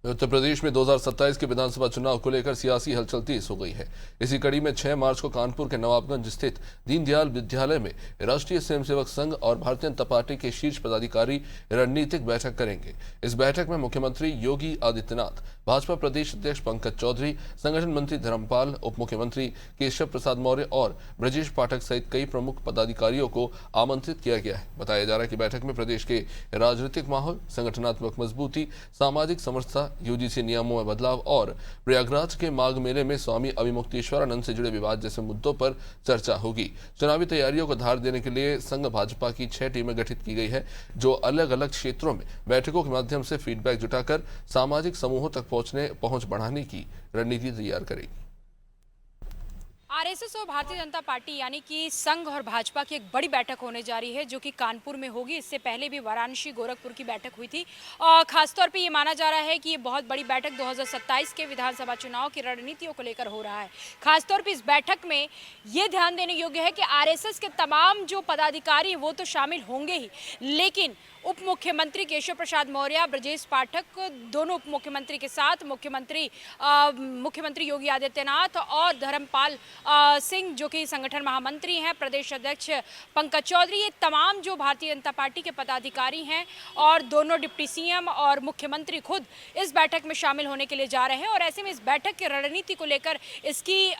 उत्तर प्रदेश में 2027 के विधानसभा चुनाव को लेकर सियासी हलचल तेज हो गई है। इसी कड़ी में 6 मार्च को कानपुर के नवाबगंज स्थित दीनदयाल विद्यालय में राष्ट्रीय स्वयंसेवक संघ और भारतीय जनता पार्टी के शीर्ष पदाधिकारी रणनीतिक बैठक करेंगे। इस बैठक में मुख्यमंत्री योगी आदित्यनाथ, भाजपा प्रदेश अध्यक्ष पंकज चौधरी, संगठन मंत्री धर्मपाल, उप मुख्यमंत्री केशव प्रसाद मौर्य और ब्रजेश पाठक सहित कई प्रमुख पदाधिकारियों को आमंत्रित किया गया है। बताया जा रहा है कि बैठक में प्रदेश के राजनीतिक माहौल, संगठनात्मक मजबूती, सामाजिक समरसता, यूजीसी नियमों में बदलाव और प्रयागराज के माघ मेले में स्वामी अभिमुक्तेश्वरानंद से जुड़े विवाद जैसे मुद्दों पर चर्चा होगी। चुनावी तैयारियों को धार देने के लिए संघ भाजपा की 6 टीमें गठित की गई है, जो अलग अलग क्षेत्रों में बैठकों के माध्यम से फीडबैक जुटाकर सामाजिक समूहों तक पहुंच बढ़ाने की रणनीति तैयार करेगी। आरएसएस और भारतीय जनता पार्टी यानी कि संघ और भाजपा की एक बड़ी बैठक होने जा रही है, जो कि कानपुर में होगी। इससे पहले भी वाराणसी, गोरखपुर की बैठक हुई थी और खासतौर पे ये माना जा रहा है कि ये बहुत बड़ी बैठक 2027 के विधानसभा चुनाव की रणनीतियों को लेकर हो रहा है। खासतौर पे इस बैठक में ये ध्यान देने योग्य है कि आरएसएस के तमाम जो पदाधिकारी वो तो शामिल होंगे ही, लेकिन उप मुख्यमंत्री केशव प्रसाद मौर्य, ब्रजेश पाठक, दोनों उप मुख्यमंत्री के साथ मुख्यमंत्री योगी आदित्यनाथ और धर्मपाल सिंह, जो कि संगठन महामंत्री हैं, प्रदेश अध्यक्ष पंकज चौधरी, ये तमाम जो भारतीय जनता पार्टी के पदाधिकारी हैं और दोनों डिप्टी सीएम और मुख्यमंत्री खुद इस बैठक में शामिल होने के लिए जा रहे हैं। और ऐसे में इस बैठक की रणनीति को लेकर, इसकी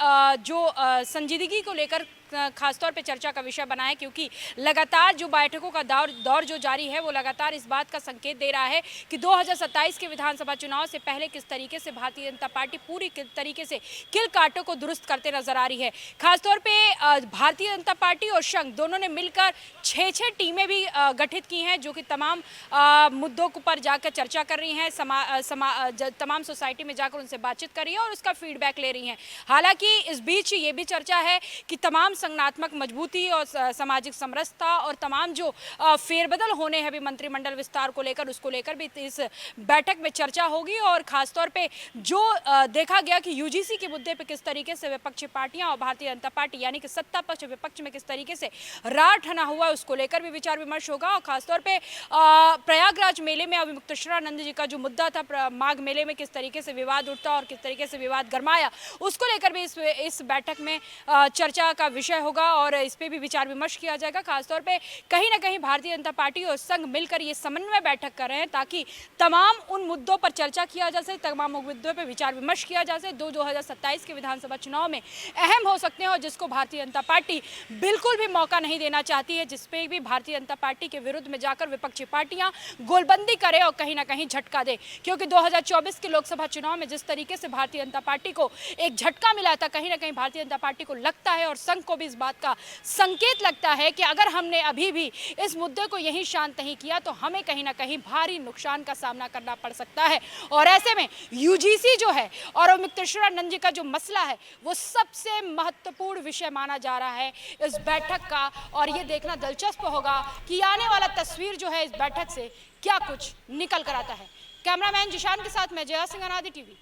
संजीदगी को लेकर खासतौर पे चर्चा का विषय बना है, क्योंकि लगातार जो बैठकों का दौर जो जारी है वो लगातार इस बात का संकेत दे रहा है कि 2027 के विधानसभा चुनाव से पहले किस तरीके से भारतीय जनता पार्टी पूरी तरीके से किल कांटों को दुरुस्त करते नजर आ रही है। खासतौर पे भारतीय जनता पार्टी और संघ दोनों ने मिलकर 6 टीमें भी गठित की हैं, जो कि तमाम मुद्दों पर जाकर चर्चा कर रही हैं, तमाम सोसाइटी में जाकर उनसे बातचीत कर रही है और उसका फीडबैक ले रही हैं। हालांकि इस बीच ये भी चर्चा है कि तमाम संगठनात्मक मजबूती और सामाजिक समरसता और तमाम जो फेरबदल होने हैं भी मंत्रिमंडल विस्तार को लेकर, उसको लेकर भी इस बैठक में चर्चा होगी। और खासतौर पे जो देखा गया कि यूजीसी के मुद्दे पे किस तरीके से विपक्षी पार्टियां और भारतीय जनता पार्टी यानी कि सत्ता पक्ष विपक्ष में किस तरीके से राह ठना हुआ, उसको लेकर भी विचार विमर्श होगा। और खासतौर पे प्रयागराज मेले में अभिमुक्तेश्वरानंद जी का जो मुद्दा था, माघ मेले में किस तरीके से विवाद उठता और किस तरीके से विवाद गरमाया, उसको लेकर भी इस बैठक में चर्चा का विषय होगा और इस पे भी विचार विमर्श किया जाएगा। खासतौर पे कहीं ना कहीं भारतीय जनता पार्टी और संघ मिलकर ये समन्वय बैठक कर रहे हैं, ताकि तमाम उन मुद्दों पर चर्चा किया जा सके, तमाम मुद्दों पर विचार विमर्श किया जा सके। 2027 के विधानसभा चुनाव में अहम हो सकते हैं और जिसको भारतीय जनता पार्टी बिल्कुल भी मौका नहीं देना चाहती है, जिसपे भी भारतीय जनता पार्टी के विरुद्ध में जाकर विपक्षी पार्टियां गोलबंदी करे और कहीं ना कहीं झटका दे। क्योंकि 2024 के लोकसभा चुनाव में जिस तरीके से भारतीय जनता पार्टी को एक झटका मिला था, कहीं ना कहीं भारतीय जनता पार्टी को लगता है और संघ को भी इस बात का संकेत लगता है कि अगर हमने अभी भी इस मुद्दे को यही शांत नहीं किया तो हमें कहीं ना कहीं भारी नुकसान का सामना करना पड़ सकता है। और ऐसे में यूजीसी जो है और अभिमुक्तेश्वरानंद जी का जो मसला है वो सबसे महत्वपूर्ण विषय माना जा रहा है इस बैठक का। और ये देखना दिलचस्प होगा कि आने वाला तस्वीर जो है इस बैठक से क्या कुछ निकल कर आता है। कैमरामैन जिशान के साथ मैं जया सिंह, अनादि टीवी।